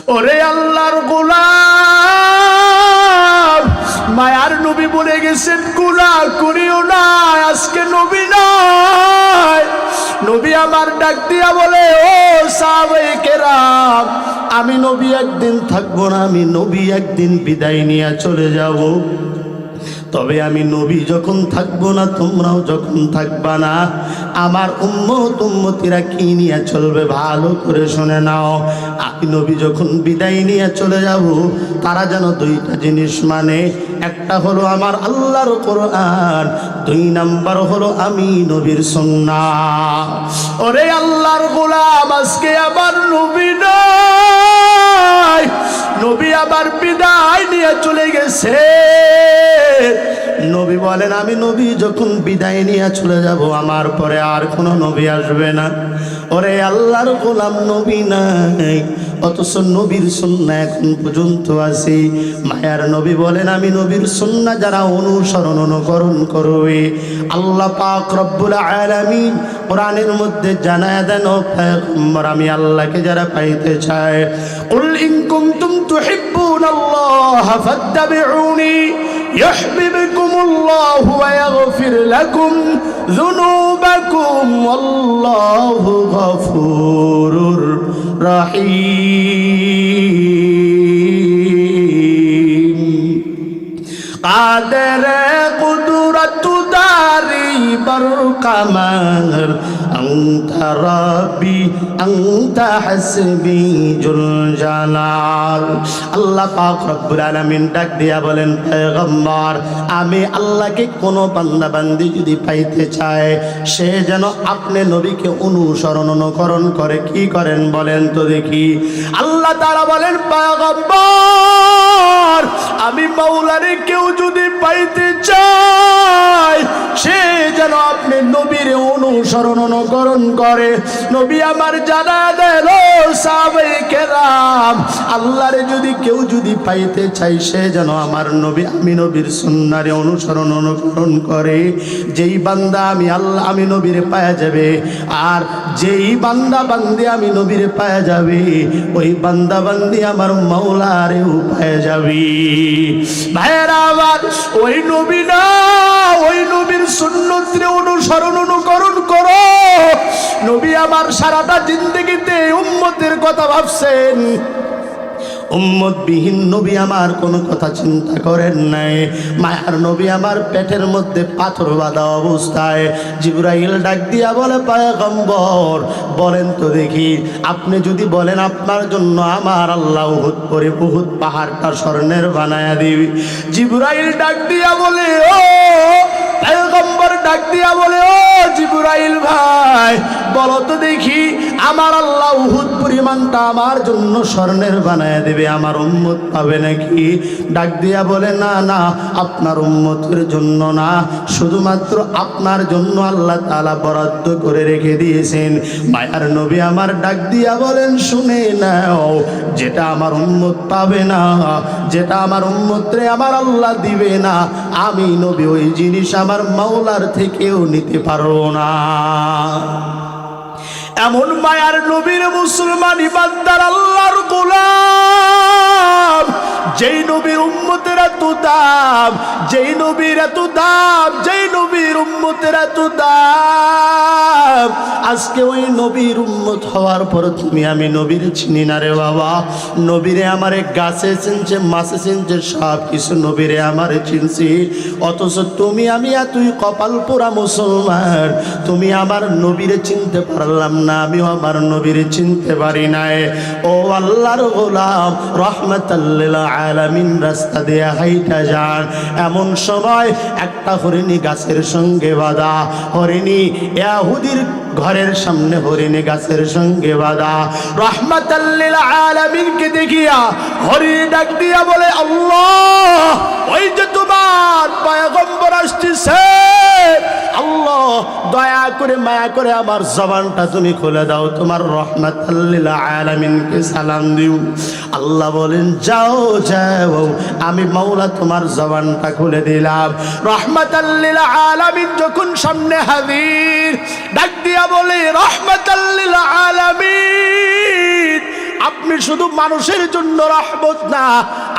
ওরে আল্লাহর গোলাম, মায়ার নবী বলে গেছেন গুনাহ করিও না, আজকে নবী নয়। নবী আমার ডাক দিয়া বলে, ও সাহাবায়ে কেরাম, আমি নবী একদিন থাকবো না, আমি নবী একদিন বিদায় নিয়ে চলে যাব। তবে আমি নবী যখন থাকবো না, তোমরাও যখন থাকবা না, আমার উম্মত উম্মতিরা কি নিয়ে চলবে ভালো করে শুনে নাও। আমি নবী যখন বিদায় নিয়ে চলে যাব, তারা যেন দুইটা জিনিস মানে, একটা হলো আমার আল্লাহর কোরআন, দুই নাম্বার হলো আমি নবীর সুন্নাহ। ওরে আল্লাহর গোলাম, আজকে আবার নবী নয়, নবী আবার বিদায় নিয়ে চলে গেছে। নবী বলেন, আমি নবী যখন বিদায় নিয়ে চলে যাব, আমার পরে আর কোনো নবী আসবে না। ওরে আল্লাহর গোলাম, নবী নাই, অথচ নবীর সুন্নাহ এখন পর্যন্ত আছে। মায়ার নবী বলেন, আমি নবীর সুন্নাহ যারা অনুসরণ অনুকরণ করবে, আল্লাহ পাক রব্বুল আলামিন কোরআনের মধ্যে জানায় দেন, ও পয়গম্বর, আমি আল্লাহকে যারা পাইতে চায়, কুল ইন কুনতুম তুহিব্বুনাল্লাহ ফাত্তাবিউনি ইউহিব্বুকুমুল্লাহু ওয়া ইয়াগফির লাকুম যুনুবাকুম ওয়াল্লাহু গফুরুর রহিম। কাদের কুদরত দারি বরকামার, আনতা রাব্বি আনতা হাসবি জুল জালাল। আল্লাহ পাক রব্বুল আলামিন ডাক দিয়া বলেন, পয়গম্বর, আমি আল্লাহকে কোন বান্দা বান্দি যদি পাইতে চায়, সে যেন আপনি নবীকে অনুসরণ অনুকরণ করে। কি করেন বলেন তো দেখি। আল্লাহ তাআলা বলেন, পয়গম্বর, আমি মাওলারে কেউ যদি পাইতে চায়, সে যেন আপনি নবীর অনুসরণ অনুকরণ করে। নবী আমার জানা দেন, ও সাহাবায়ে কেরাম, আল্লাহরে যদি কেউ যদি পাইতে চাই, সে যেন আমার নবী, আমি নবীর সুন্নাহরে অনুসরণ অনুকরণ করে। যেই বান্দা আমি আল্লাহ আমি নবীরে পাওয়া যাবে, আর যেই বান্দা বান্দি আমি নবীরে পাওয়া যাবে, ওই বান্দা বান্দি আমার মাওলারেও পাওয়া যাবে। ভাইয়েরা আমার, ওই নবী না, ওই নবীর সুন্নতরে অনুসরণ অনুকরণ করো। নবী আমার সারাটা জিন্দেগিতে উম্মতের কথা ভাবছেন, উম্মতবিহীন নবী আমার কোনো কথা চিন্তা করেন নাই। মায়ার নবী আমার পেটের মধ্যে পাথর বাঁধা অবস্থায় জিবরাইল ডাক দিয়া বলে, পয়গম্বর, বলেন তো দেখি, আপনি যদি বলেন আপনার জন্য আমার আল্লাহ উহুদ পাহাড়টা স্বর্ণের বানায়া দিবি। জিবরাইল ডাক দিয়া বলে, ও পয়গম্বর ডাক দিয়া বলে, ও জিবরাইল ভাই, বলো তো দেখি, আমার আল্লাহ উহুদ পরিমাণটা আমার জন্য স্বর্ণের বানায়া দেবে, আমার উম্মত পাবে নাকি? ডাক দিয়া বলে, না না, আপনার উম্মতের জন্য না, শুধুমাত্র আপনার জন্য আল্লাহ তাআলা বরাদ্দ করে রেখে দিয়েছেন। মায়ার নবী আমার ডাক দিয়া বলেন, শুনে নাও, যেটা আমার উম্মত পাবে না, যেটা আমার উম্মতরে আমার আল্লাহ দিবে না, আমি নবী ওই জিনিস আমার মাওলার থেকেও নিতে পারবো না। এমন মায়ার নবীর মুসলমান ইমানদার আল্লাহর গোলাম, যেই নবীর উম্মতের এত দাম, যেই নবীর এত দাম, যেই নবীর উম্মতের এত দাম, আজকে ওই নবীর উম্মত হওয়ার পর তুমি আমি নবীর চিনি না রে বাবা। নবীরে আমারে গাছে চিনছে, মাছে চিনছে, সব কিছু নবীরে আমারে চিনছি, অথচ তুমি আমি এতই কপাল পোড়া মুসলমান, তুমি আমার নবীরে চিনতে পারলাম না, আমিও আমার নবীরে চিনতে পারি নাই। ও আল্লাহর গোলাম, রহমাতাল লিল আলামিন রাস্তা দিয়ে হাইটা যান, এমন সময় একটা হরিণী গাছের সঙ্গে বাঁধা, হরিণী ইহুদির ঘরের সামনে হরিণী গাছের সঙ্গে বাঁধা। রহমাতাল লিল আলামিনকে দেখিয়া হরিণী ডাক দিয়া বলে, আল্লাহ, ওই যে তোমার পয়গম্বর আসতেছে, আল্লাহ দয়া করে মায়া করে আমার জবানটা তুমি খুলে দাও, তোমার রহমাতাল লিল আলামিনকে সালাম দিও। আল্লাহ বলেন, যাও যাও, আমি মাওলা তোমার জবানটা খুলে দিলাম। রহমাতাল লিল আলামিন যখন সামনে হাজির, ডাক দিয়া বলে, রহমাতাল লিল আলামিন, আপনি শুধু মানুষের জন্য রহমত না,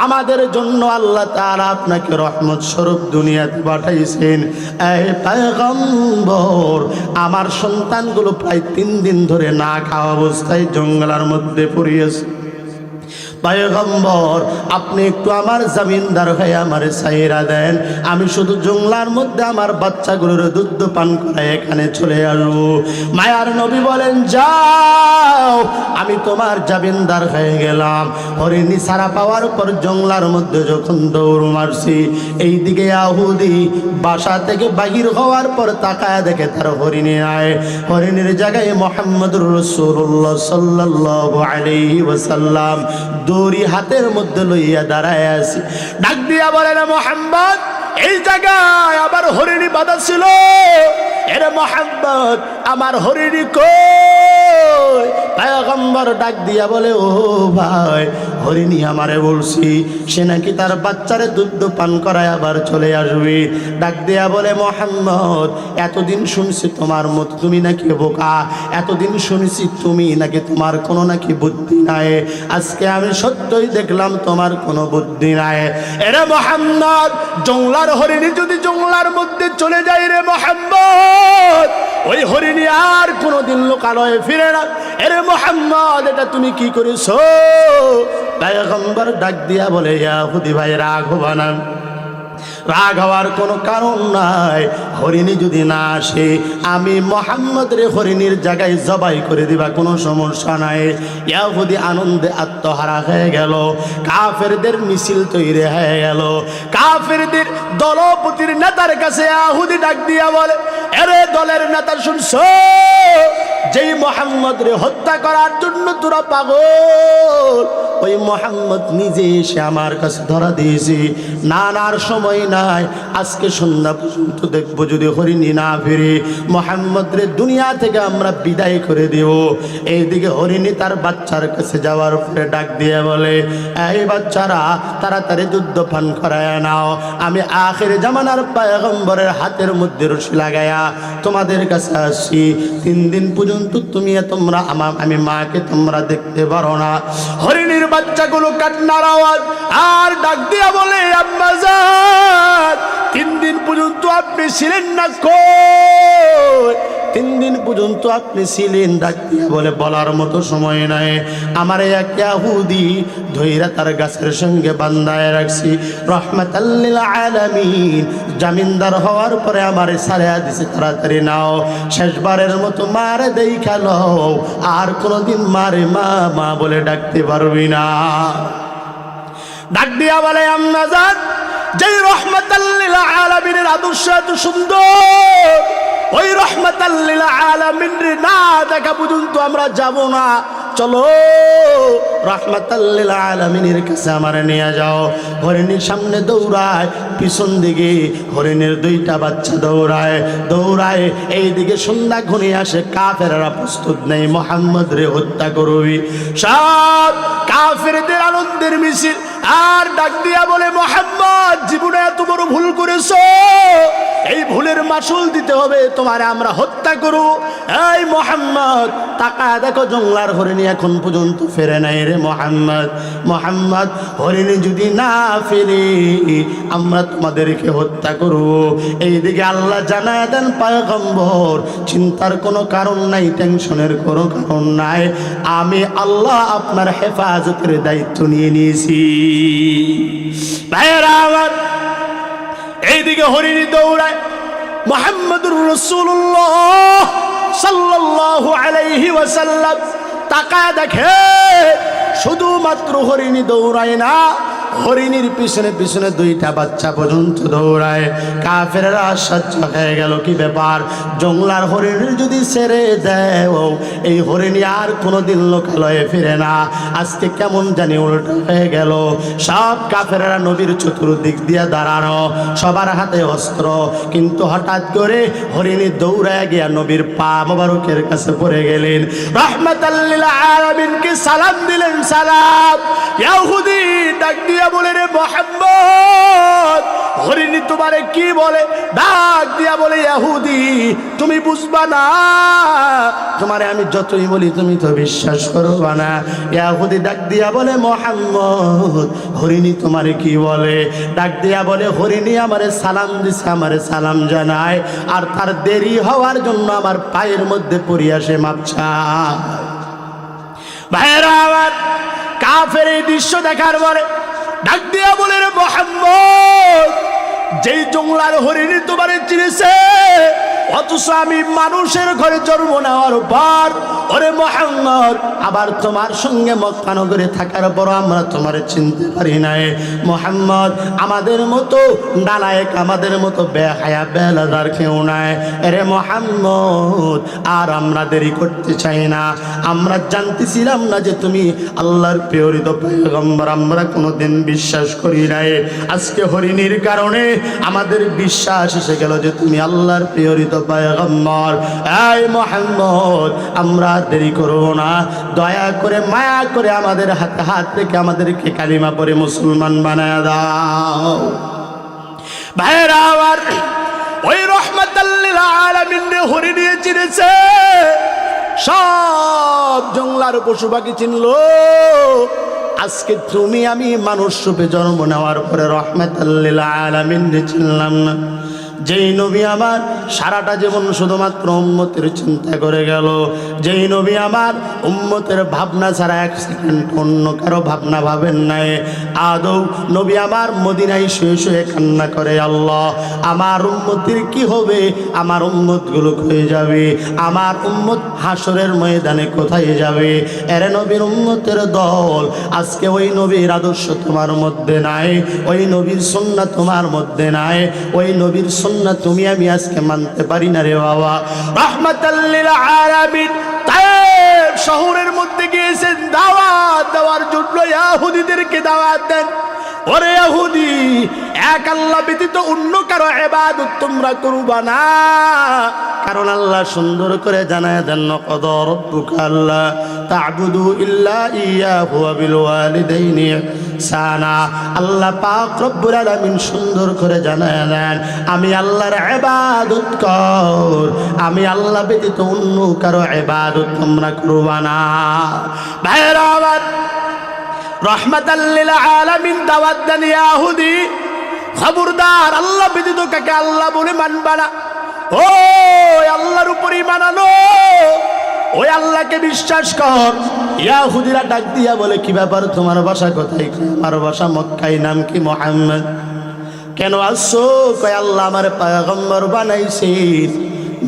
আমাদের জন্য আল্লাহ তাআলা আপনাকে রহমত স্বরূপ দুনিয়াতে পাঠাইছেন। এই পয়গম্বর, আমার সন্তানগুলো প্রায় 3 দিন ধরে না খাওয়া অবস্থায় জঙ্গলের মধ্যে পড়িয়েছে। পয়গম্বর, আপনি একটু আমার জামিনদার হয়ে আমারে ছাইরা দেন, আমি শুধু জঙ্গলার মধ্যে আমার বাচ্চাগুলোর দুধ পান করায় এখানে চলে আসবো। মায়ার নবী বলেন, যাও, আমি তোমার জামিনদার হয়ে গেলাম। হরিণী ছাড়া পাওয়ার পর জঙ্গলার মধ্যে যখন দৌড় মারছি, এইদিকে ইহুদি বাসা থেকে বাহির হওয়ার পর তাকায় দেখে তার হরিণী আয়। হরিণীর জায়গায় মুহাম্মদুর রাসূলুল্লাহ সাল্লাল্লাহু আলাইহি ওয়াসাল্লাম দড়ি হাতের মধ্যে লইয়া দাঁড়ায় আছি। ডাক দিয়া বলেন, মুহাম্মদ, এই জায়গায় আবার হরিণী বাঁধা ছিল। এরে মুহাম্মদ, আমার হরিণী কই? পয়গম্বর ডাক দিয়া বলে, ও ভাই, হরিণী আমারে বলছি সে নাকি তার বাচ্চারে দুধ পান করায় আবার চলে আসবে। ডাক দিয়া বলে, মুহাম্মদ, এতদিন শুনছি তোমার মত তুমি নাকি বোকা, এতদিন শুনছি তুমি নাকি তোমার কোনো নাকি বুদ্ধি নাই, আজকে আমি সত্যই দেখলাম তোমার কোনো বুদ্ধি নাই। এরে মুহাম্মদ, জঙ্গলার হরিণী যদি জঙ্গলার মধ্যে চলে যায় রে মুহাম্মদ, ওই হরিণী আর কোনোদিন লোকালয়ে ফিরে না। এরে মুহাম্মদ, এটা তুমি কি করেছো? পয়গম্বর ডাক দিয়া বলে, ইহুদি ভাই, রাগ হবা না, রাগ হওয়ার কোনো কারণ নাই। হরিণী যদি না আসে, আমি মুহাম্মদ রে হরিণীর জায়গায় জবাই করে দিবা, কোনো সমস্যা নাই। ইহুদি আনন্দে আত্মহারা হয়ে গেল। কাফেরদের মিছিল তৈরি হয়ে গেল। কাফেরদের দলপতির নেতার কাছে ইহুদি ডাক দিয়া বলে, এরে দলের নেতা, শুনছো? যেই মুহাম্মদ রে হত্যা করার জন্য তোরা পাগল, ওই মুহাম্মদ নিজে এসে আমার কাছে ধরা দিয়েছে। নানার সময় নাই, আজকে সন্ধ্যা পর্যন্ত দেখবো, যদি হরিণী না ফিরে মুহাম্মদ রে দুনিয়া থেকে আমরা বিদায় করে দেব। এইদিকে হরিণী তার বাচ্চার কাছে যাওয়ার পরে ডাক দিয়ে বলে, এই বাচ্চারা, তাড়াতাড়ি দুধ পান করায় নাও, আমি আখির জামানার পয়গম্বরের হাতের মধ্যে রশি লাগায়া তোমাদের কাছে আসছি। 3 দিন পর্যন্ত তোমরা আমি মাকে তোমরা দেখতে পারো না। হরিণীর বাচ্চাগুলো কান্নার আওয়াজ আর ডাক দিয়া বলে, আম্মা জান, 3 দিন পর্যন্ত আপনি ছিলেন না কই? 3 দিন পর্যন্ত আপনি ছিলেন? ডাক দিয়া বলে, বলার মতো সময় নাই, আমার এক ইহুদি ধইরা তার গাছের সঙ্গে বান্ধায় রাখছি, রহমাতাল লিল আলামিন। জামিনদার হওয়ার পরে আমারে ছাড়িয়া দিছে, তাড়াতাড়ি নাও, শেষবারের মতো মারে দেইখা লও, আর কোনোদিন মারে মা মা বলে ডাকতে পারবি না। ডাক দিয়া বলে, আম্মা জান, যেই রহমাতাল লিল আলামিনের আদর্শ এত সুন্দর, ওই রহমাতাল লিল আলামিন না দেখা পর্যন্ত আমরা যাব না। চলো, রহমাতাল লিল আলামিনের কাছে আমারে নিয়ে যাও। হরিণীর সামনে দৌড়ায়, পিছন দিকে হরিণের 2টা বাচ্চা দৌড়ায় দৌড়ায়। এইদিকে সন্ধ্যা ঘনিয়ে আসে, কাফেররা প্রস্তুত নেই, মুহাম্মদ রে হত্যা করবি। সব কাফেরদের আনন্দের মিছিল। আর ডাক দিয়া বলে, মুহাম্মদ, জীবনে এত বড় ভুল করেছো, এই ভুলের মাসুল দিতে হবে, তোমারে আমরা হত্যা করব। এই মুহাম্মদ, তাকায় দেখো, জঙ্গলার হরিণী এখন পর্যন্ত ফেরে নাই রে মুহাম্মদ। মুহাম্মদ, হরিণী যদি না ফেরে, আমরা তোমাদেরকে হত্যা করব। এইদিকে আল্লাহ জানায় দেন, পয়গম্বর, চিন্তার কোনো কারণ নাই, টেনশনের কোনো কারণ নাই, আমি আল্লাহ আপনার হেফাজতের দায়িত্ব নিয়ে নিয়েছি। ভাইয়েরা আমার, এইদিকে হরিণী দৌড়ায়, মুহাম্মদুর রাসূলুল্লাহ সাল্লাল্লাহু আলাইহি ওয়াসাল্লাম তাকায় দেখে, শুধুমাত্র হরিণী দৌড়ায় না, হরিণীর পিছনে পিছনে 2টা বাচ্চা পর্যন্ত দৌড়ায়। কাফেররা আশ্চর্য হয়ে গেল, কি ব্যাপার? জঙ্গলার হরিণীর যদি ছেড়ে দেও, এই হরিণী আর কোনোদিন লোকালয়ে ফিরে না, আজকে কেমন জানি উল্টো হয়ে গেল। সব কাফেররা নবীর চতুর্দিক দিয়ে দাঁড়ানো, সবার হাতে অস্ত্র, কিন্তু হঠাৎ করে হরিণী দৌড়ায় গিয়া নবীর পা মোবারকের কাছে পড়ে গেলেন, রহমাতাল লিল আলামিনকে সালাম দিলেন। সালাম। ইহুদি ডাক দিয়া বলে, রে মুহাম্মদ, হরিণী তোমারে কি বলে? ডাক দিয়া বলে, ইহুদি তুমি বুঝবা না, তোমারে আমি যতই বলি তুমি তো বিশ্বাস করবা না। ইহুদি ডাক দিয়া বলে, মুহাম্মদ হরিণী তোমারে কি বলে? ডাক দিয়া বলে, হরিণী আমারে সালাম দিছে, আমারে সালাম জানায়, আর তার দেরি হওয়ার জন্য আমার পায়ের মধ্যে পড়িয়া সে মাপ চায়। ভাইরা আমার, কাফের এই দৃশ্য দেখার পরে ডাক দিয়া বলে, রে মুহাম্মদ, যেই জঙ্গলার হরিণী তোমারে চিনেছে, অথচ আমি মানুষের ঘরে জন্ম নেওয়ার পর, ওরে মুহাম্মদ, আবার তোমার সঙ্গে মক্কা নগরে থাকার পর আমরা তোমারে চিনতে পারি নাই। মুহাম্মদ, আমাদের মতো নালায়েক, আমাদের মতো বেহায়া বেলাদার কেউ নাই। আরে মুহাম্মদ, আর আমরা দেরি করতে চাই না। আমরা জানতেছিলাম না যে তুমি আল্লাহর প্রেরিত পয়গম্বর, আমরা কোনোদিন বিশ্বাস করি নাই। আজকে হরিণীর কারণে আমাদের বিশ্বাস এসে গেল যে তুমি আল্লাহর প্রেরিত পয়গম্বর। এই মুহাম্মদ, আমরা দেরি করব না, দয়া করে মায়া করে আমাদের হাতে হাত রেখে আমাদেরকে কালিমা পড়ে মুসলমান বানায় দাও। ভাইরা আমার, ওই রহমাতাল লিল আলামিন হরিণী চিনেছে, সব জঙ্গলার পশু পাখি চিনলো। আজকে তুমি আমি মানুষ রূপে জন্ম নেওয়ার পরে রহমাতাল লিল আলামিন চিনলাম না। যেই নবী আমার সারাটা জীবন শুধুমাত্র উম্মতের চিন্তা করে গেল, যেই নবী আমার উম্মতের ভাবনা ছাড়া এক সেকেন্ড অন্য কারো ভাবনা ভাবেন নাই। আদৌ নবী আমার মদিনায় শুয়ে শুয়ে কান্না করে, আল্লাহ আমার উম্মতের কি হবে, আমার উম্মতগুলো হয়ে যাবে, আমার উম্মত হাসরের ময়দানে কোথায় যাবে? এরে নবীর উম্মতের দল, আজকে ওই নবীর আদর্শ তোমার মধ্যে নাই, ওই নবীর সুন্নাহ তোমার মধ্যে নাই, ওই নবীর সুন্নাহ তুমি আমি আজকে মানতে পারি না রে বাবা। রাহমাতাল লিল আলামিন তায়েফ শহরের মধ্যে গিয়েছেন দাওয়াত দেওয়ার জন্য, ইহুদিদেরকে দাওয়াত দেন, ওরে ইহুদি, এক আল্লাহ ব্যতীত অন্য কারো ইবাদত তোমরা করবা না। কারণ আল্লাহ সুন্দর করে জানায় দেন, ক্বাদা রাব্বুকা আল্লা তা'বুদু ইল্লা ইয়াহু ওয়া বিল ওয়ালিদাইনি ইহসানা। আল্লাহ পাক রব্বুল আলামিন সুন্দর করে জানায় দেন, আমি আল্লাহর ইবাদত কর, আমি আল্লাহ ব্যতীত অন্য কারো ইবাদত তোমরা করবা না। ভাইরা আমার, রহমাতাল লিল আলামিন দাওয়াত দেন, ইহুদি খবরদার, আল্লাহ ব্যতীত কাকে আল্লাহ বলে মানবা না। ও আল্লাহর উপরই মানানো, ওই আল্লাহকে বিশ্বাস কর। ইহুদিরা ডাক দিয়া বলে, কি ব্যাপার, তোমার বাসা কোথায়? আমার বাসা মক্কায়। নাম কি? মুহাম্মদ। কেন আসছো? কয় আল্লাহ আমার পয়গম্বর বানাইছেন।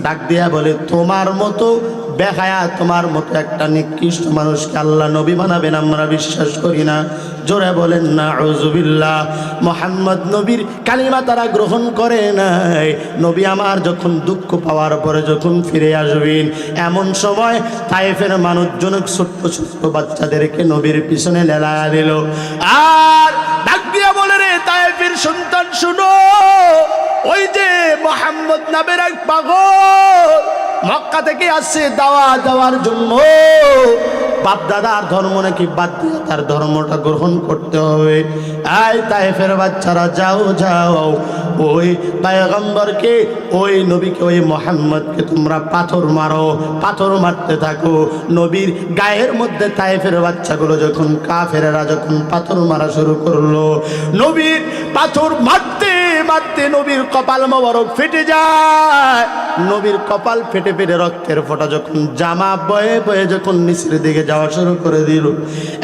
ডাক দিয়া বলে, তোমার মতো বেহায়া, তোমার মতো একটা নিকৃষ্ট মানুষকে আল্লাহ নবী বানাবেন আমরা বিশ্বাস করি না। জোরে বলেন না আউযুবিল্লাহ। মুহাম্মদ নবীর কালিমা তারা গ্রহণ করে নাই। নবী আমার যখন দুঃখ পাওয়ার পরে যখন ফিরে আসবেন, এমন সময় তায়েফের মানুষজন ছোট্ট ছোট্ট বাচ্চাদেরকে নবীর পিছনে লেলায়া দিল। আর ডাক দিয়া বলে, রে তায়েফের সন্তান শুনো, ওই যে মুহাম্মদ নামের এক পাগল মক্কা থেকে আসছে দাওয়াত দেওয়ার জন্য। বাপ দাদার ধর্ম নাকি বাদ দিয়ে তার ধর্মটা গ্রহণ করতে হবে। এই তায়েফের বাচ্চারা, যাও যাও, ওই পয়গম্বরকে, ওই নবীকে, ওই মুহাম্মদকে তোমরা পাথর মারো, পাথর মারতে থাকো। নবীর গায়ের মধ্যে তায়েফের বাচ্চাগুলো যখন, কাফেরেরা যখন পাথর মারা শুরু করলো, নবীর পাথর মারতে মারতে নবীর কপাল মোবারক ফেটে যায়। নবীর কপাল ফেটে ফেটে রক্তের ফোঁটা যখন জামা বয়ে বয়ে যখন নিচের দিকে যাওয়া শুরু করে দিল,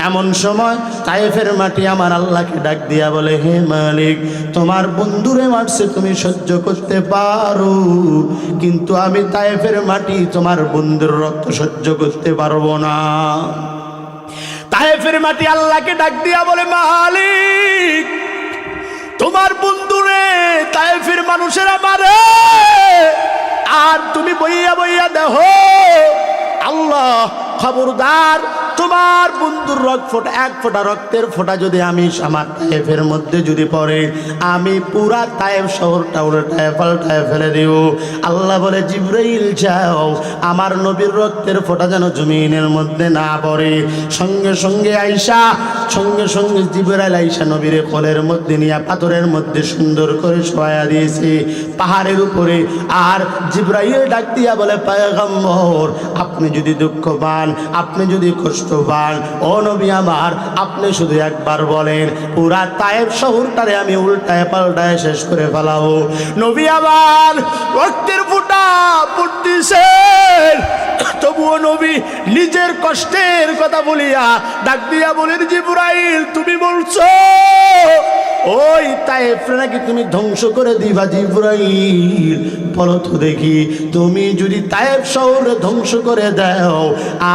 এমন সময় তায়েফের মাটি আমার আল্লাহকে ডাক দিয়া বলে, হে মালিক, তোমার বন্ধুরে মারছে তুমি সহ্য করতে পারো, কিন্তু আমি তায়েফের মাটি তোমার বন্ধুর রক্ত সহ্য করতে পারবো না। তায়েফের মাটি আল্লাহকে ডাক দিয়া বলে, মালিক, তোমার বন্ধুরে তায়েফের মানুষেরা মারে, আর তুমি বইয়া বইয়া দেখো। আল্লাহ খবরদার, তোমার বন্ধুর রক্ত ফোঁটা, এক ফোঁটা রক্তের ফোঁটা যদি আমি আমার তায়েফের মধ্যে যদি পড়ে, আমি পুরা তায়েফ শহরটা উল্টায় পাল্টায় ফেলে দেব। আল্লাহ বলে, জিবরাইল যাও, আমার নবীর রক্তের ফোঁটা যেন জমিনের মধ্যে না পড়ে। সঙ্গে সঙ্গে আইসা, সঙ্গে সঙ্গে জিবরাইল আইসা নবীর কোলের মধ্যে নিয়ে পাথরের মধ্যে সুন্দর করে শোয়া দিয়েছে পাহাড়ের উপরে। আর জিবরাইল ডাক দিয়া বলে, পয়গম্বর, আপনি যদি দুঃখ পান, আপনি যদি কষ্ট পান, ও নবী আমার, আপনি শুধু একবার বলেন, পুরা তায়েফ শহরটারে আমি উল্টায় পাল্টায় শেষ করে ফেলাবো। নবী আমার রক্তের ফোঁটা পড়তেছেন, তবুও নবী নিজের কষ্টের কথা বলিয়া ডাক দিয়া বলেন, জিবরাইল তুমি বলছো ওই তায়েফ নাকি তুমি ধ্বংস করে দিবা? জিবরাইল বলো তো দেখি, তুমি যদি তায়েফ শহরে ধ্বংস করে দাও,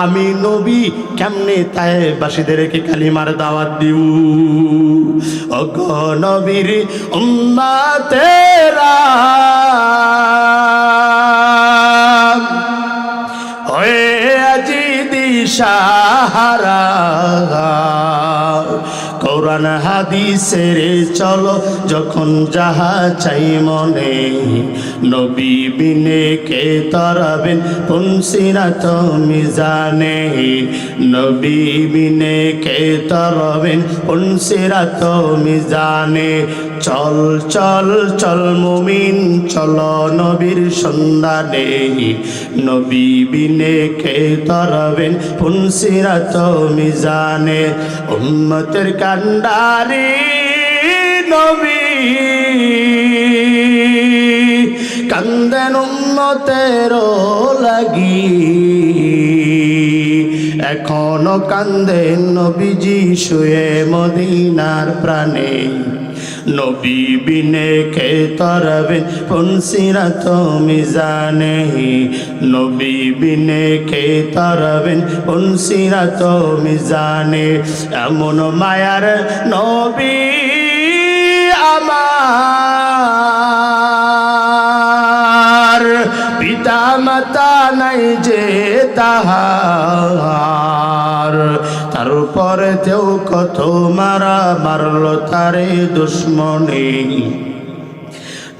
আমি নবী কেমনে তায়েফবাসীদেরকে কালিমার দাওয়াত দিব? ওগো নবীর উম্মতেরা হয়ে আজি দিশাহারা, কোরআন হাদিসের চলো যখন যাহা চাই মনে, নবী বিনে কে তরাবেন পুনসিরাত মিজানে, নবী বিনে কে তরাবেন পুনসিরাত মিজানে। চল চল চল মুমিন চলো নবীর সন্ধানে, নবী বিনে কে তরাবেন পুনসিরাত মিজানে। উম্মতের কান্ডারি নবী কান্দেন উম্মতের লাগি, এখনো কান্দেন নবীজি শুয়ে মদিনার প্রাণে, নবী বিনে কে তরাবেন পুনসিরাত মিজানে, নবী বিনে কে তরাবেন পুনসিরাত মিজানে। এমন মায়ার নবী আমার, পিতা মাতা নাই যে তাহার, তারপরে তেও কত মারা মারলো তারে দুশ্মনে,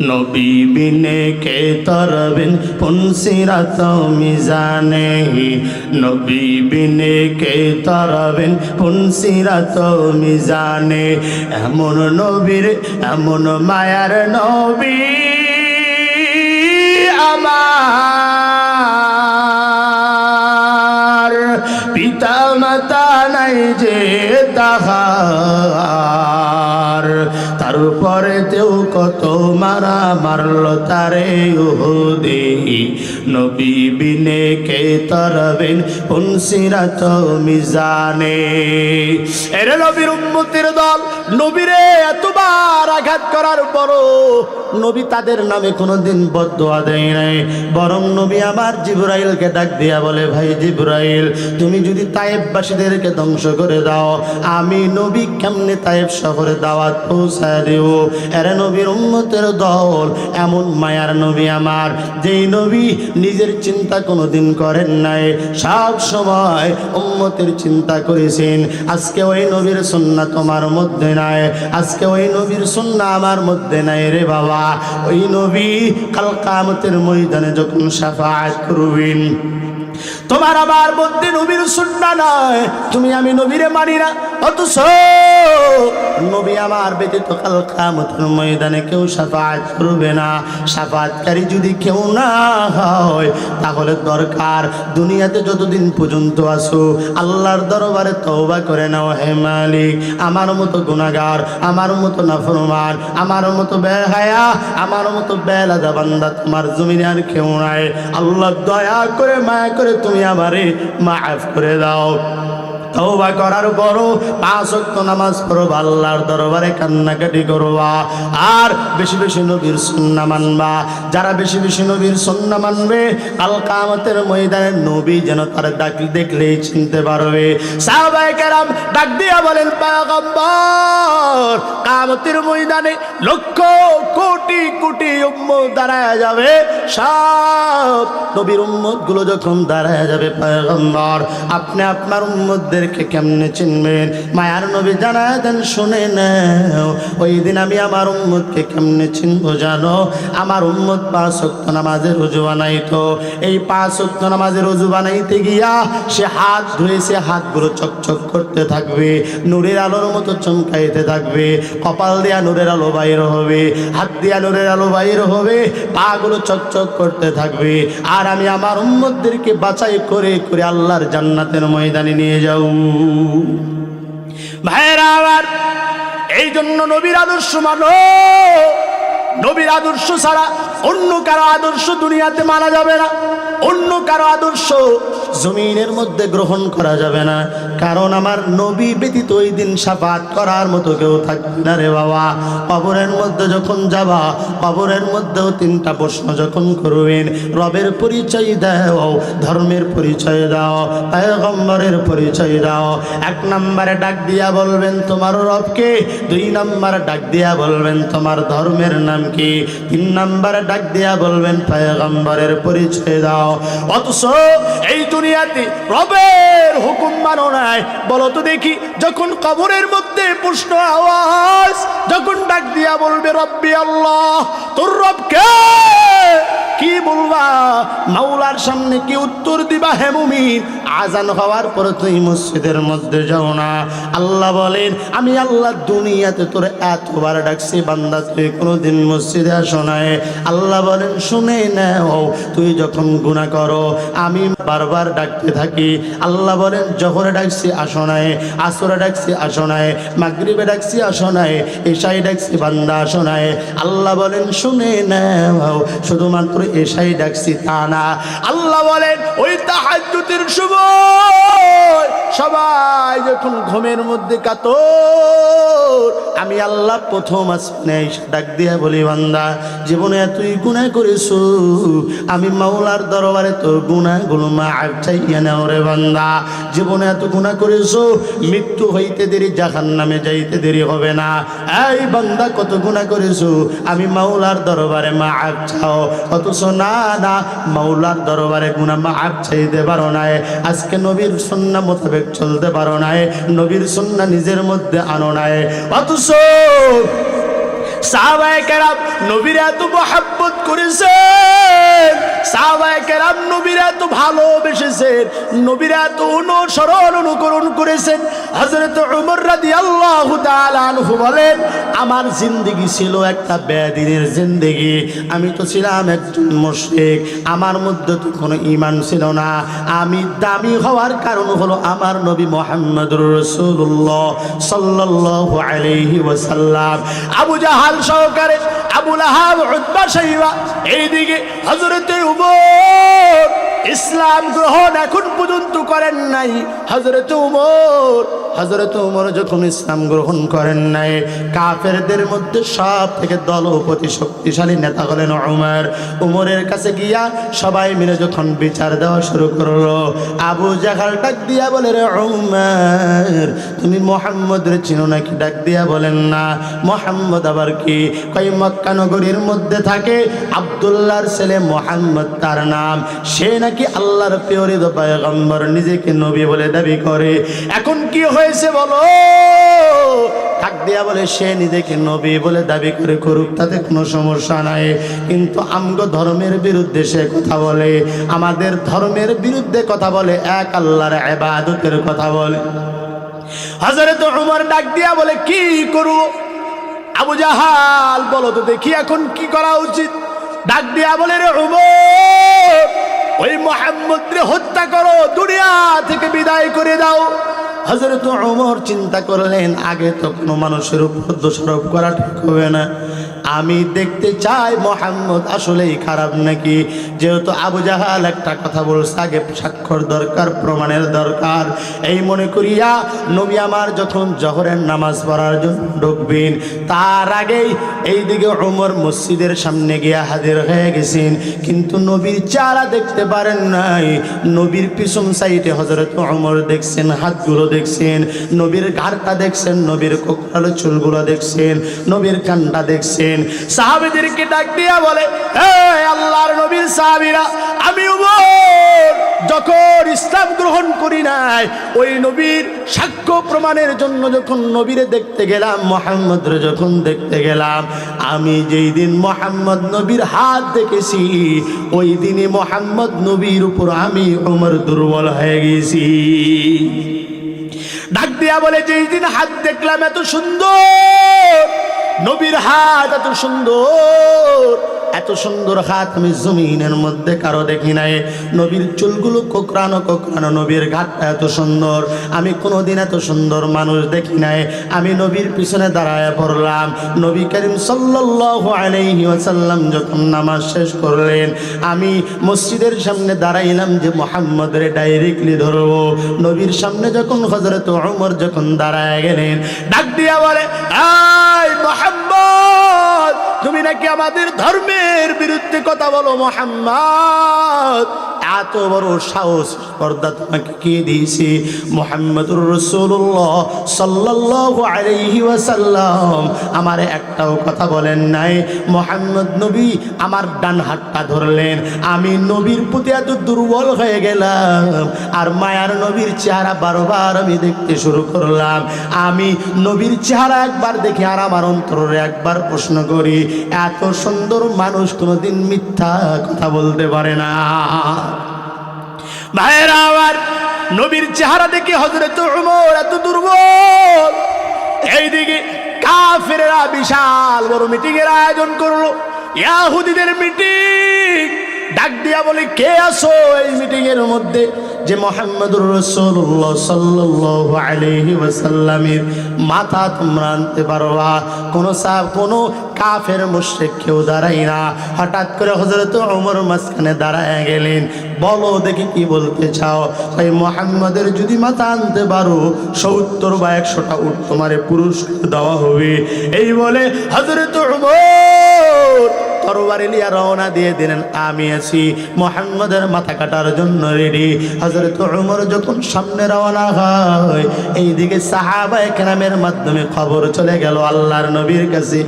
নবী বিনে কে তরাবেন পুনসিরাত মিজানে, নবী বিনে কে তরাবেন পুনসিরাত মিজানে। এমন নবীর, এমন মায়ার নবী আমার, পিতা মাতা নাই যে তাহার, তারপরে তেও কত মারা মারলো তারে উহুদে, নবী বিনে কে তরাবেন পুনসিরাত মিজানে। এরে নবীর উম্মতের দল, নবীরে এতবার আঘাত করার পরও নবী তাদের নামে কোনোদিন বদদোয়া দেয় নাই, বরং নবী আমার জিবরাইলকে ডাক দিয়া বলে, ভাই জিবরাইল, তুমি যদি তায়েফবাসীদেরকে ধ্বংস করে দাও, আমি নবী কেমনে তায়েফ শহরে দাওয়াত পৌঁছায় দেব? এরে নবীর উম্মতের দল, এমন মায়ার নবী আমার, যেই নবী নিজের চিন্তা কোনোদিন করেন নাই, সব সময় উম্মতের চিন্তা করেছেন। আজকে ওই নবীর সুন্নাহ তোমার মধ্যে নাই, আজকে ওই নবীর সুন্নাহ আমার মধ্যে নাই রে বাবা। ওই নবী কাল কিয়ামতের ময়দানে যখন শাফাআত করবেন, তোমার আমার মধ্যে নবীর সুন্নাহ নয়, তুমি আমি নবীরে মানি না, অথচ নবী আমার ব্যতীত কাল কিয়ামতের ময়দানে কেউ শাফাআত করবে না। শাফাআতকারী যদি কেউ না হয়, তাহলে দরকার দুনিয়াতে যতদিন পর্যন্ত আসো আল্লাহর দরবারে তওবা করে নাও, হে মালিক, আমার মতো গুনাহগার, আমার মতো নাফরমান, আমার মতো বেহায়া, আমার মতো বেলাদা বান্দা তোমার জমিনে আর কেউ নাই। আল্লাহ দয়া করে মায়া করে তুমি আমারে মাফ করে দাও। তওবা করার পরও 5 ওয়াক্ত নামাজ পড়বা, আল্লাহর দরবারে কান্নাকাটি করবা, আর বেশি বেশি নবীর সুন্নাহ মানবা। যারা বেশি বেশি নবীর সুন্নাহ মানবে, কাল কিয়ামতের ময়দানে নবী যেন তার দেখলেই চিনতে পারবে। সাহাবায়ে কেরাম ডাক দিয়া বলেন, পয়গম্বর, কিয়ামতের ময়দানে লক্ষ কোটি কোটি উম্মত দাঁড়ায় যাবে, সব নবীর উম্মত গুলো যখন দাঁড়ায় যাবে, পয়গম্বর আপনি আপনার উম্মতদেরকে কেমনে চিনবেন? মায়ার নবী জানায় দেন, শুনে নাও, ওই দিন আমি আমার উম্মতকে কেমনে চিনবো জানো? আমার উম্মত 5 ওয়াক্ত নামাজের ওযু বানাইতো, এই 5 ওয়াক্ত নামাজের ওযু বানাইতে গিয়া সে হাত ধুয়েছে, হাতগুলো চকচক করতে থাকবে, নূরের আলোর মতো চমকাইতে থাকবে, কপাল দিয়া নূরের আলো বাইর হবে, হাত দিয়া নূরের আলো বাইর হবে, পাগুলো চকচক করতে থাকবে, আর আমি আমার উম্মতদেরকে বাছাই করে করে আল্লাহর জান্নাতের ময়দানে নিয়ে যাও। ভাইরা আমার, এই জন্য নবীর আদর্শ মানো। নবীর আদর্শ ছাড়া অন্য কারো আদর্শ দুনিয়াতে মানা যাবে না, অন্য কারো আদর্শ জমিনের মধ্যে গ্রহণ করা যাবে না, কারণ আমার নবী ব্যতীত ওই দিন শাফাত করার মতো কেউ থাকবে না রে বাবা। কবরের মধ্যে যখন যাবা, কবরের মধ্যেও 3টা প্রশ্ন যখন করবেন, রবের পরিচয় দাও, ধর্মের পরিচয় দাও, পয়গম্বরের পরিচয় দাও। 1 নম্বরে ডাক দিয়া বলবেন তোমার রবকে, 2 নম্বরে ডাক দিয়া বলবেন তোমার ধর্মের নাম কি, 3 নম্বরে ডাক দিয়া বলবেন পয়গম্বরের পরিচয় দাও। অথচ এই দুনিয়াতে রবের হুকুম মানো নাই। বলো তো দেখি, যখন কবরের মধ্যে প্রশ্ন আওয়াজ যখন ডাক দিয়া বলবে রব্বি আল্লাহ, তোর রব কে, কি বলবা? মাওলার সামনে কি উত্তর দিবা? হে মুমিন, আজান হওয়ার পর তুই মসজিদের মধ্যে যাও না। আল্লাহ বলেন, আমি আল্লাহ দুনিয়াতে তোর এতবার ডাকছি, বান্দা তুই কোনোদিন মসজিদে আসো নাই। আল্লাহ বলেন, শুনে নাও, তুই যখন গুনাহ করো আমি বারবার ডাকতে থাকি। আল্লাহ বলেন, জোহরে ডাকছি আসো নাই, আসরে ডাকছি আসো নাই, মাগরিবে ডাকছি আসো নাই, এশায় ডাকছি বান্দা আসো নাই। আল্লাহ বলেন, শুনে নাও, শুধুমাত্র এশায় ডাকছি তা না। আল্লাহ বলেন, ওই তাহাজ্জুদের সময় সবাই যখন ঘুমের মধ্যে কাতর, আমি আল্লাহ প্রথম আসমানে এসে ডাক দিয়া বলি, বান্দা জীবনে তুই গুনাহ করেছো, আমি মাওলার দরবারে তোর গুনাহগুলো মাফ চাইয়া নাও রে বান্দা। জীবনে এত গুনাহ করেছো, মৃত্যু হইতে দেরি, জাহান্নামে যাইতে দেরি হবে না। এই বান্দা কত গুনাহ করেছো, আমি মাওলার দরবারে মাফ চাও। অথচ না না, মাওলার দরবারে গুনাহ মাফ চাইতে পারো না, আজকে নবীর সুন্নাহ মোতাবেক চলতে পারো না, নবীর সুন্নাহ নিজের মধ্যে আনো না। অথচ সাহাবায়ে কেরাম নবীর এত মহব্বত করেছেন, সাহাবায়ে কেরাম নবীর এত ভালোবেসেছেন, নবীর এত অনুসরণ অনুকরণ করেছেন। হযরত ওমর রাদিয়াল্লাহু তাআলা আনহু বলেন, আমার জিন্দেগি ছিল একটা বেদিনের জিন্দেগি, আমি তো ছিলাম একজন মুশরিক, আমার মধ্যে তো কোনো ঈমান ছিল না। আমি দামি হওয়ার কারণ হলো আমার নবী মুহাম্মদুর রাসূলুল্লাহ সাল্লাল্লাহু আলাইহি ওয়াসাল্লাম। আবু জাহাল সহকারে আবু লাহাব, উতবা, শাইবা, এইদিকে হযরতে ওমর ইসলাম গ্রহণ এখন পর্যন্ত করেন নাই। হযরতে ওমর যখন ইসলাম গ্রহণ করেন নাই, কাফেরদের মধ্যে সব থেকে দলপতি শক্তিশালী নেতা হলেন ওমর। ওমরের কাছে গিয়া সবাই মিলে যখন বিচার দেওয়া শুরু করলো, আবু জাহাল ডাক দিয়া বলে, রে ওমর, তুমি মুহাম্মদের চিনো নাকি? ডাক দিয়া বলেন, না। মুহাম্মদ আবার কি? কই মক্কা নগরীর মধ্যে থাকে আব্দুল্লাহর ছেলে মুহাম্মদ তার নাম, সে নাকি আল্লাহর প্রেরিত পয়গম্বর, নিজেকে নবী বলে দাবি করে। এখন কি হয়েছে বলো? ডাক দিয়া বলে, সে নিজেকে নবী বলে দাবি করে করুক, তাতে কোনো সমস্যা নাই, কিন্তু আমগো ধর্মের বিরুদ্ধে সে কথা বলে, আমাদের ধর্মের বিরুদ্ধে কথা বলে, এক আল্লাহর ইবাদতের কথা বলে। হযরত ওমর ডাক দিয়া বলে, কি করব? আবু জাহাল বলো তো দেখি এখন কি করা উচিত? ডাক দিয়া বলে, রে ওমর, ওই মুহাম্মদকে হত্যা করো, দুনিয়া থেকে বিদায় করে দাও। হযরত ওমর চিন্তা করলেন, আগে তো কোনো মানুষের উপর দোষারোপ করা ঠিক হবে না, আমি দেখতে চাই মোহাম্মদ আসলেই খারাপ নাকি। যেহেতু আবু জাহাল একটা কথা বলছে, আগে সাক্ষর দরকার, প্রমাণের দরকার। এই মনে করিয়া নবী আমার যখন জোহরের নামাজ পড়ার জন্য ঢুকবেন, তার আগেই এইদিকে ওমর মসজিদের সামনে গিয়া হাজির হয়ে গেছেন, কিন্তু নবীর চেহারা দেখতে পারেন নাই। নবীর পিছন সাইডে হযরত ওমর দেখছেন, হাতগুলো দেখছেন, নবীর ঘাড়টা দেখছেন, নবীর কোকড়ানো চুলগুলো দেখছেন, নবীর কানটা দেখছেন। সাহাবীদেরকে ডাক দিয়া বলে, হে আল্লাহর নবীর সাহাবীরা, আমি ওমর যখন ইসলাম গ্রহণ করি নাই, ওই নবীর সাক্ষ্য প্রমাণের জন্য যখন নবীরে দেখতে গেলাম, মুহাম্মদরে যখন দেখতে গেলাম, আমি যেই দিন মুহাম্মদ নবীর হাত দেখেছি, ওই দিনে মুহাম্মদ নবীর উপর আমি ওমর দুর্বল হয়ে গেছি। ডাক দিয়া বলে, যেই দিন হাত দেখলাম এত সুন্দর, নবীর হাত এত সুন্দর, এত সুন্দর হাত আমি জমিনের মধ্যে কারো দেখি নাই। নবীর চুলগুলো কোকড়ানো কোকড়ানো, নবীর ঘাটটা এত সুন্দর, আমি কোনোদিন এত সুন্দর মানুষ দেখি নাই। আমি নবীর পিছনে দাঁড়ায় পড়লাম। নবী করিম সাল্লাল্লাহু আলাইহি ওয়াসাল্লাম যখন নামাজ শেষ করলেন, আমি মসজিদের সামনে দাঁড়াইলাম যে মুহাম্মদরে ডাইরেক্টলি ধরবো। নবীর সামনে যখন হযরত ওমর যখন দাঁড়ায় গেলেন, ডাক দিয়া বলে, এই মুহাম্মদ, তুমি নাকি আমাদের ধর্মের বিরুদ্ধে কথা বলো। মুহাম্মদ, এত বড় সাহস স্পর্ধা তোমাকে কে দিয়েছে? মুহাম্মদুর রাসূলুল্লাহ সাল্লাল্লাহু আলাইহি ওয়াসাল্লাম আমার একটাও কথা বলেন নাই। মুহাম্মদ নবী আমার ডান হাতটা ধরলেন, আমি নবীর প্রতি এত দুর্বল হয়ে গেলাম, আর মায়ার নবীর চেহারা বারবার আমি দেখতে শুরু করলাম। আমি নবীর চেহারা একবার দেখি আর আমার অন্তরে একবার প্রশ্ন করি, এত সুন্দর মানুষ কোনোদিন মিথ্যা কথা বলতে পারে না। ভাইরা আমার, নবীর চেহারা দেখে হযরত ওমর এত দুর্বল। এইদিকে কাফেররা বিশাল বড় মিটিং এর আয়োজন করলো, ইহুদিদের মিটিং। ডাক দিয়া বলে, কে আছো এই মিটিং এর মধ্যে যে মুহাম্মদুর রাসূলুল্লাহ সাল্লাল্লাহু আলাইহি ওয়াসাল্লামের মাথা তোমরা আনতে পারবা? কোনো কাফের মুশরিক কেউ দাঁড়ায় না। হঠাৎ করে হযরত ওমর মাঝখানে দাঁড়ায় গেলেন। বলো দেখি কি বলতে চাও? তাই মুহাম্মদের যদি মাথা আনতে পারো ৭০ বা ১০০টা উট তোমারে পুরস্কার দেওয়া হবে। এই বলে হযরত ওমর তরবারি নিয়ে রওনা দিয়ে দিলেন। আমি আছি মুহাম্মদের মাথা কাটার জন্য রেডি। হযরত ওমর যখন সামনে রওনা হয়, এইদিকে সাহাবায়ে কেরামের মাধ্যমে খবর চলে গেল আল্লাহর নবীর কাছে,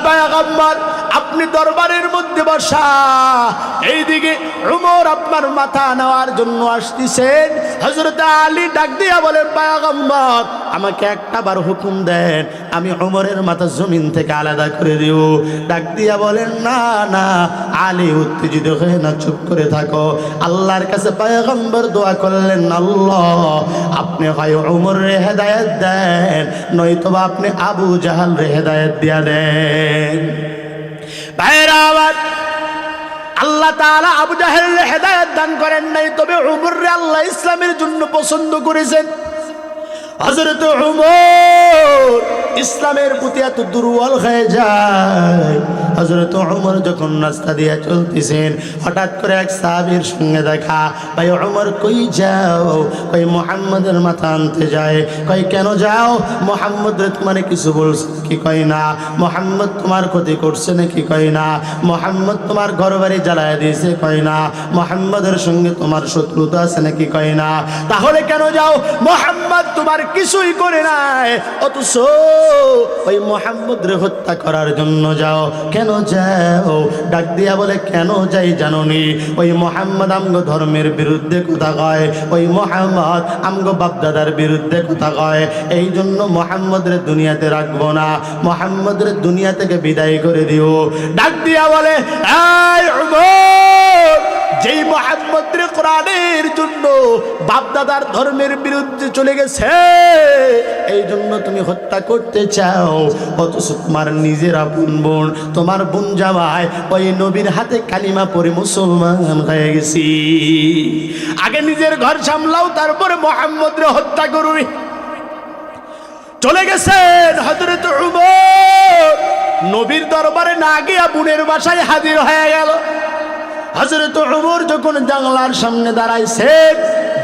পয়গম্বর আপনি দরবারের মধ্যে বসা, এইদিকে ওমর আপনার মাথা নেওয়ার জন্য আসতেছেন। হযরত আলী ডাক দিয়া বলেন, পয়গম্বর আমাকে একটা বার হুকুম দেন, আমি ওমরের মাথা জমিন থেকে আলাদা করে দেব। ডাক দিয়া বলেন, না না আলী উত্তেজিত হয়ে না, চুপ করে থাকো। আল্লাহর কাছে পয়গম্বর দোয়া করলেন, আল্লাহ আপনি হয় ওমরের হেদায়েত দেন, নয়তোবা আপনি আবু জাহালের হেদায়েত দিয়া দেন। ভাইরা আমার, আল্লাহ তাআলা আবু জাহেলের হেদায়েত দান করেন নাই, তবে ওমররে আল্লাহ ইসলামের জন্য পছন্দ করেছেন। হযরত ওমর ইসলামের প্রতি এত দুর্বল হয়ে যায়। হযরত ওমর যখন রাস্তা দিয়ে চলতেছেন, হঠাৎ করে এক সাহাবীর সঙ্গে দেখা। ভাই ওমর কই যাও? কই মুহাম্মদের মাথা আনতে যায়। কই কেন যাও? মুহাম্মদ রে তোমার কিছু বলছে কি? কই না। মুহাম্মদ তোমার ক্ষতি করছে নাকি? কই না। মুহাম্মদ তোমার ঘর বাড়ি জ্বালায় দিয়েছে? কই না। মুহাম্মদের সঙ্গে তোমার শত্রুতা আছে নাকি? কই না। তাহলে কেন যাও? মুহাম্মদ তোমার কিছুই করে নাই, অথচ ওই মুহাম্মদ রে হত্যা করার জন্য যাও। কেন যাও? ডাক দিয়া বলে, কেন যাই জানোনি? ওই মুহাম্মদ আমগো ধর্মের বিরুদ্ধে কথা কয়, ওই মুহাম্মদ আমগো বাপদাদার বিরুদ্ধে কথা কয়, এই জন্য মুহাম্মদ রে দুনিয়াতে রাখবো না, মুহাম্মদ রে দুনিয়া থেকে বিদায় করে দিও। ডাক দিয়া বলে, এই ওমর, যেই মুহাম্মদ রে কোরআনের জন্য বাপদাদার ধর্মের বিরুদ্ধে চলে গেছে, এই জন্য তুমি হত্যা করতে চাও, অথচ তোমার নিজের আপন বোন, তোমার বোন জামাই ওই নবীর হাতে কালিমা পড়ে মুসলমান হয়ে গেছি। আগে নিজের ঘর সামলাও, তারপরে মুহাম্মদ রে হত্যা করুন। চলে গেছেন হযরত ওমর নবীর দরবারে না গিয়া বোনের বাসায় হাজির হয়ে গেল। হযরত ওমর যখন জানলার সামনে দাঁড়াইছে,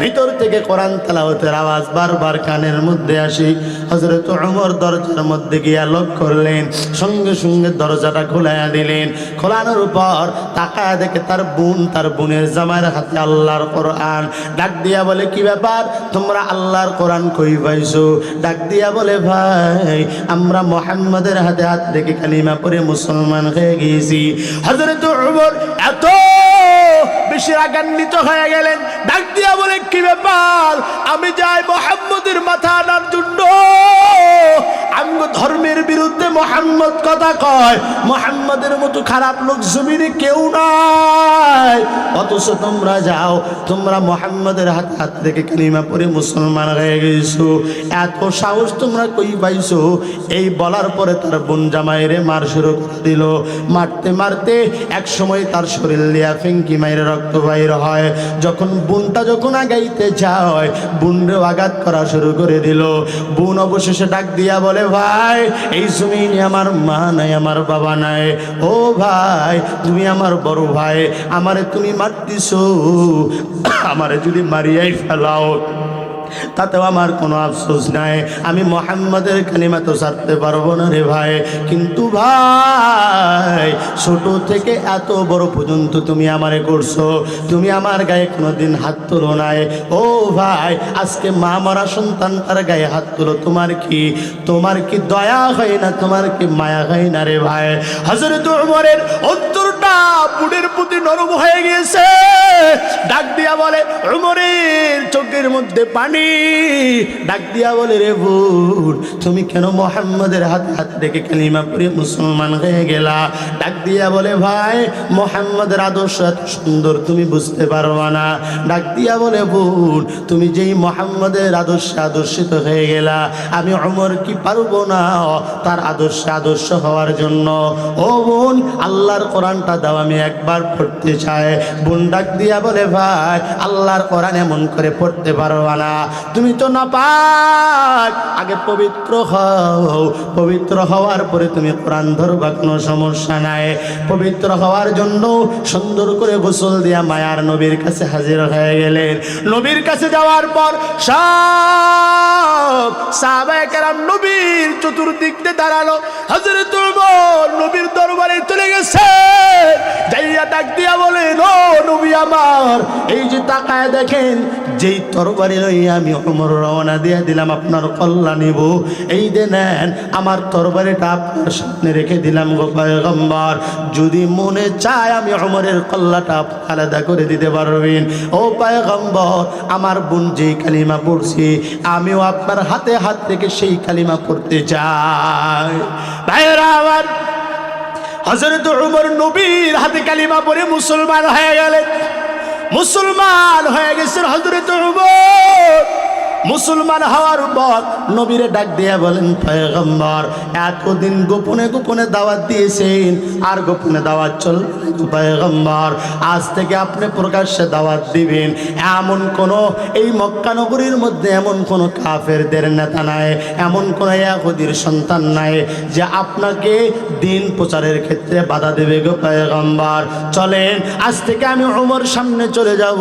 ভিতর থেকে কোরআন তেলাওয়াতের আওয়াজ বারবার কানের মধ্যে আসে। হযরত ওমর দরজার মধ্যে গিয়া লক করলেন, সঙ্গে সঙ্গে দরজাটা খুলাইয়া দিলেন। খোলানোর পর তাকায় দেখে তার বোনের জামাইয়ের হাতে আল্লাহর কোরআন। ডাক দিয়া বলে, কি ব্যাপার, তোমরা আল্লাহর কোরআন কই পাইছো? ডাক দিয়া বলে, ভাই আমরা মুহাম্মাদের হাতে হাত রেখে কালিমা পড়ে মুসলমান হয়ে গিয়েছি। হযরত ওমর এত বেশি রাগান্বিত হয়ে গেলেন, ডাক দিয়া বলে, কি ব্যাপার, আমি যাই মুহাম্মদের মাথা আনার জন্য? আমগো ধর্মের বিরুদ্ধে মুহাম্মদ কথা কয়, মুহাম্মদের মতো খারাপ লোক জমিনে কেউ নাই, অথচ তোমরা যাও, তোমরা মুহাম্মদের হাতে হাত রেখে কালিমা পড়ে মুসলমান হয়ে গেছো। এত সাহস তোমরা কই পাইছো? এই বলার পরে তার বোন জামাইরে মার শুরু করে দিল। মারতে মারতে এক সময় তার শরীর দিয়া ফেঙ্কি মাইরে রক্ত বাইর হয়। যখন বোনটা আগাইতে যায়, বোনরেও আঘাত করা শুরু করে দিল। বোন অবশেষে ডাক দিয়া বলে, ভাই এই জমিনে আমার মা নাই, আমার বাবা নাই, ও ভাই তুমি আমার বড় ভাই, আমারে তুমি মারতেছো, আমারে যদি মারিয়াই ফেলাও তাতেও আমার কোনো আফসোস নাই, আমি মুহাম্মাদের কালিমা তো ছাড়তে পারবো না রে ভাই। কিন্তু ভাই ছোট থেকে এত বড় পর্যন্ত তুমি আমারে করছো, তুমি আমার গায়ে কোনোদিন হাত তুলো নাই। ও ভাই আজকে মা মরা সন্তান তার গায়ে হাত তুলো, তোমার কি দয়া হয় না, তোমার কি মায়া হয় না রে ভাই? হযরত ওমরের অন্তরটা বুড়ের প্রতি নরম হয়ে গিয়েছে। ডাক দিয়া বলে, ওমরের চোখের মধ্যে পানি। ডাক দিয়া বলে, রে বোন তুমি কেন মুহাম্মাদের হাতে হাত রেখে কালিমা পড়ে মুসলমান হয়ে গেলা? ডাক দিয়া বলে, ভাই মুহাম্মাদের আদর্শ এত সুন্দর তুমি বুঝতে পারবা না। ডাক দিয়া বলে, বোন তুমি যেই মুহাম্মাদের আদর্শে আদর্শিত হয়ে গেলা, আমি ওমর কি পারবো না তার আদর্শ হওয়ার জন্য? ও বোন আল্লাহর কোরআনটা দাও, আমি একবার পড়তে চাই। বোন ডাক দিয়া বলে, ভাই আল্লাহর কোরআন এমন করে পড়তে পারবা না, তুমি তো নাপাক, আগে পবিত্র হও, পবিত্র হওয়ার পরে তুমি কোরআন ধরবা, কোনো সমস্যা নাই। পবিত্র হওয়ার জন্য সুন্দর করে গোসল দিয়া মায়ার নবীর কাছে হাজির হয়ে গেলেন। নবীর কাছে যাওয়ার পর সব সাহাবায়ে কেরাম নবীর চতুর্দিক দিয়ে দাঁড়ালো। হযরত ওমর নবীর দরবারে চলে গেছে, যাইয়া ডাক দিয়া বলে, ও নবী আমার, এই যে তাকায় দেখেন, যেই তরবারি লইয়া আমি ওমর রওনা দিয়ে দিলাম আপনার কল্যাণ নিব, এই যে নেন আমার তরবারিটা আপনার সামনে রেখে দিলাম গো পয়গম্বর, যদি মনে চায় আমি ওমরের কল্লাটা আলাদা করে দিতে পারবেন। ও পয়গম্বর আমার বোন যেই কালিমা পড়ছি, আমিও আপনার হাতে হাত রেখে সেই কালিমা পড়তে চাই। ভাইরা আমার, হযরত ওমর নবীর হাতে কালিমা পড়ে মুসলমান হয়ে গেলেন। মুসলমান হয়ে গেছেন হযরত ওমর। মুসলমান হওয়ার পর নবীরে ডাক দিয়া বলেন, পয়গম্বর এতদিন গোপনে গোপনে দাওয়াত দিয়েছেন, আর গোপনে দাওয়াত চলবে পয়গম্বর, আজ থেকে আপনি প্রকাশ্যে দাওয়াত দিবেন। এমন কোনো এই মক্কা নগরীর মধ্যে এমন কোনো কাফেরদের নেতা নাই, এমন কোনো ইহুদির সন্তান নাই যে আপনাকে দিন প্রচারের ক্ষেত্রে বাধা দেবে গো পয়গম্বর। চলেন আজ থেকে আমি ওমর সামনে চলে যাব,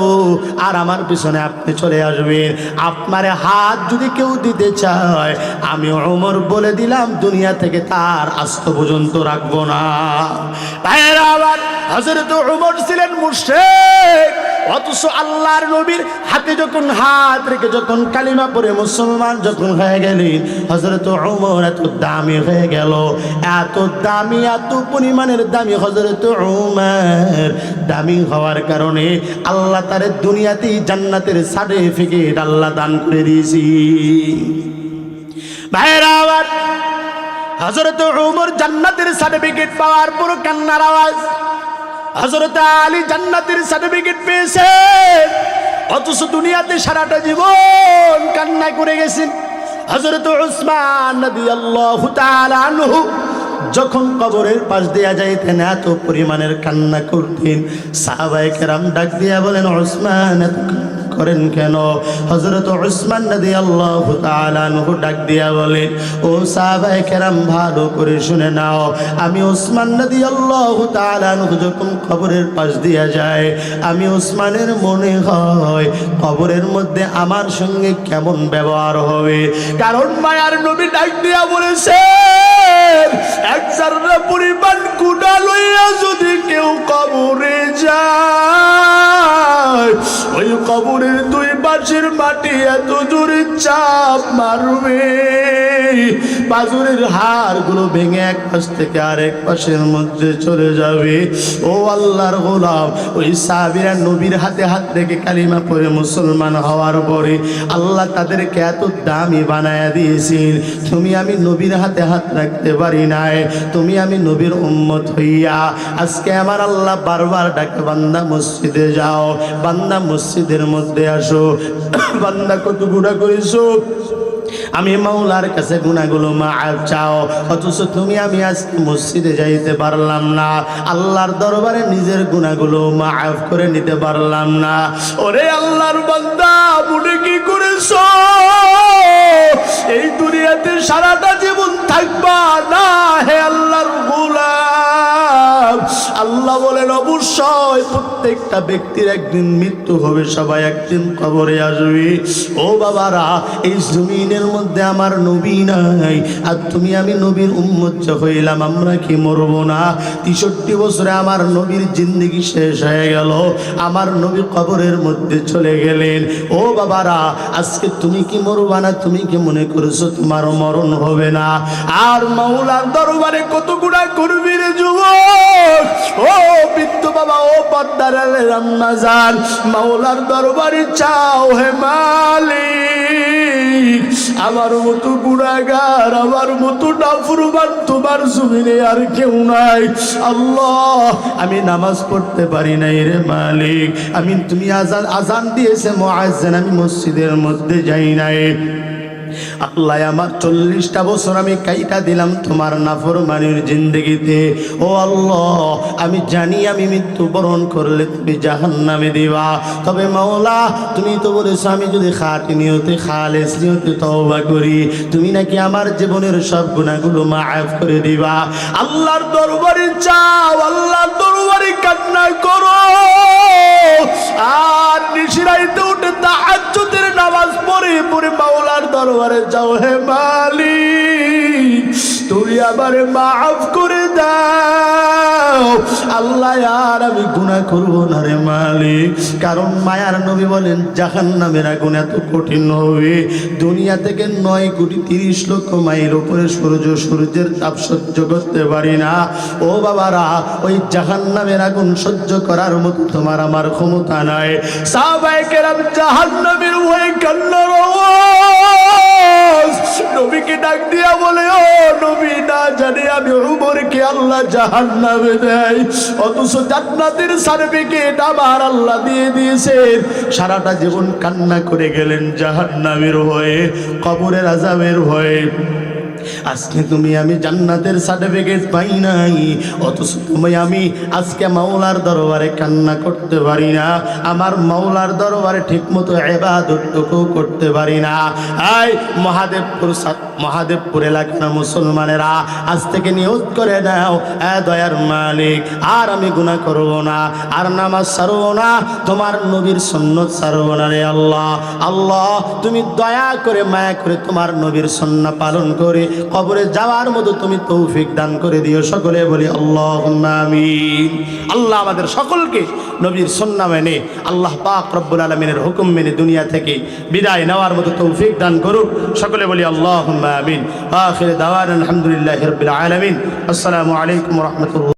আর আমার পিছনে আপনি চলে আসবেন। আপনার হাত যদি কেউ দিতে চায়, আমি ওমর বলে দিলাম দুনিয়া থেকে তার আস্ত পর্যন্ত রাখবো না। ভাইয়েরা আমার, হযরত ওমর ছিলেন মুশরিক, অথচ আল্লাহর নবীর হাতে যখন হাত রেখে যখন কালিমা পড়ে মুসলমান যখন হয়ে গেলেন, হযরত ওমর এত দামি হয়ে গেল, এত দামি, এত পরিমাণের দামি হযরত ওমর। দামি হওয়ার কারণে আল্লাহ তার দুনিয়াতেই জান্নাতের সার্টিফিকেট আল্লাহ দান করে দিয়েছি। ভাইরা আমার, হযরত ওমর জান্নাতের সার্টিফিকেট পাওয়ার পর কান্নার আওয়াজ। হযরত আলী জান্নাতের সার্টিফিকেট পেয়েছেন, অথচ দুনিয়াতে সারাটা জীবন কান্না করে গেছেন। হযরত উসমান রাদিয়াল্লাহু তাআলা আনহু যখন কবরের পাশ দিয়া যাইতেন এত পরিমাণের কান্না করতেন, সাহাবায়ে কেরাম ডাক দিয়া বলেন, উসমান এত কান্না করেন কেন? হযরত উসমান রাদিয়াল্লাহু তাআলা আনহু ডাক দিয়া বলেন, ও সাহাবায়ে কেরাম ভালো করে শুনে নাও, আমি উসমান রাদিয়াল্লাহু তাআলা আনহু যখন কবরের পাশ দিয়া যায়, আমি উসমানের মনে হয় কবরের মধ্যে আমার সঙ্গে কেমন ব্যবহার হবে। কারণ মায়ার নবী ডাক দিয়া বলেছে, এক জাররা পরিমাণ কুড়া লইয়া যদি কেউ কবরে যায়, ওই কবরের দুই পাশের মাটি এত জোরে চাপ মারবে, পাজরের হাড়গুলো ভেঙে এক পাশ থেকে আরেক পাশের মধ্যে চলে যাবে। ও আল্লাহর গোলাম, ওই সাহাবীরা নবীর হাতে হাত রেখে কালিমা পড়ে মুসলমান হওয়ার পরে আল্লাহ তাদেরকে এত দামি বানায়া দিয়েছেন। তুমি আমি নবীর হাতে হাত রাখতে পারি নাই, তুমি আমি নবীর উম্মত হইয়া আজকে আমার আল্লাহ বারবার ডাকে, বান্দা মসজিদে যাও, বান্দা মসজিদের মধ্যে আসো। বান্দা কত গুনাহ করেছো, আমি মাওলার কাছে গুনাহগুলো মাফ চাও, অথচ তুমি আমি আজকে মসজিদে যাইতে পারলাম না, আল্লাহর দরবারে নিজের গুনাহগুলো মাফ করে নিতে পারলাম না। ওরে আল্লাহর বান্দা, মনে কি করেছো? এই দুনিয়াতে সারাটা জীবন থাকবা না হে আল্লাহর গোলাম। আল্লাহ বলেন অবশ্যই প্রত্যেকটা ব্যক্তির একদিন মৃত্যু হবে, সবাই একদিন কবরে আসবে। ও বাবারা, এই জমিনের মধ্যে আমার নবী নাই, আর তুমি আমি নবীর উম্মত হইলাম, আমরা কি মরবো না? 63 বছরে আমার নবীর জিন্দেগি শেষ হয়ে গেল, আমার নবী কবরের মধ্যে চলে গেলেন। ও বাবারা, আজকে তুমি কি মরবা না? তুমি কি মনে করেছো তোমার মরণ হবে না? আর মাওলার দরবারে কত গুনাহ করবি রে যুবক, ও বৃদ্ধ বাবা, ও পদ্মারে রাম্মাজান, মাওলার দরবারে চাও, হে মালিক, আমার মতো গুনাহগার, আমার মতো নাফরমান তোমার জমিনে আর কেউ নাই। আল্লাহ, আমি নামাজ পড়তে পারি নাই রে মালিক, তুমি আজান দিয়েছে মুয়াজ্জিন, আমি মসজিদের মধ্যে যাই নাই। আল্লাহ, আমার 40টা বছর আমি কাইটা দিলাম তোমার নাফরমানির জিন্দেগিতে। ও আল্লাহ, আমি জানি আমি মৃত্যুবরণ করলে তুমি জাহান্নামে দিবা, তবে মাওলা তুমি তো বলেছো আমি যদি খাঁটি নিয়তে খালেস নিয়তে তওবা করি, তুমি নাকি আমার জীবনের সব গুনাহগুলো মাফ করে দিবা। আল্লাহর দরবারে চাও, আল্লাহর দরবারে কান্না করো, আর নিশিরাইতে উঠে তাহাজ্জুদের নামাজ পড়ে পড়ে মাওলার দরবারে যাও, হে মালিক তুমি আমারে মাফ করে দাও। আল্লাহ, আর আমি গুনাহ করব না রে মালিক, কারণ মায়ার নবী বলেন জাহান্নামের আগুন এত কঠিন হবে, দুনিয়া থেকে 9,30,00,000 মাইল উপরে সূর্যের তাপ সহ্য করতে পারি না। ও বাবারা, ওই জাহান্নামের আগুন সহ্য করার মতো তোমার আমার ক্ষমতা নাই। সাহাবায়ে কেরাম জাহান্নামের ভয়ে কান্নার আওয়াজ নবীকে ডাক দিয়া বলে, ও নবী, না জানি আমি উমরকে আল্লাহ জাহান্নামে দেয়, অথচ জান্নাতের সার্টিফিকেট আমার আল্লাহ দিয়ে দিয়েছেন। সারাটা জীবন কান্না করে গেলেন জাহান্নামের ভয়ে, কবরের আযাবের ভয়ে। আজকে তুমি আমি জান্নাতের সার্টিফিকেট পাই নাই, অথচ তুমি আমি আজকে মাওলার দরবারে কান্না করতে পারি না, আমার মাওলার দরবারে ঠিকমতো ইবাদতটুকু করতে পারি না। এই মহাদেবপুর এলাকার মুসলমানেরা, আজ থেকে নিয়ত করে দাও, এ দয়ার মালিক, আর আমি গুনাহ করব না, আর নামাজ ছাড়ব না, তোমার নবীর সুন্নাত ছাড়ব না রে আল্লাহ। আল্লাহ, তুমি দয়া করে মায়া করে তোমার নবীর সুন্নাত পালন করে কবরে যাওয়ার মতো তুমি তৌফিক দান করে দিও। সকলে বলি আল্লাহুম্মা আমিন। আল্লাহ আমাদের সকলকে নবীর সুন্নাহ মেনে, আল্লাহ পাক রব্বুল আলামিনের হুকুম মেনে দুনিয়া থেকে বিদায় নেওয়ার মতো তৌফিক দান করুক। সকলে বলি আল্লাহুম্মা আমিন। আখির দাওয়ানা আলহামদুলিল্লাহি রাব্বিল আলামিন। আসসালামু আলাইকুম ওয়া রাহমাতুল্লাহ।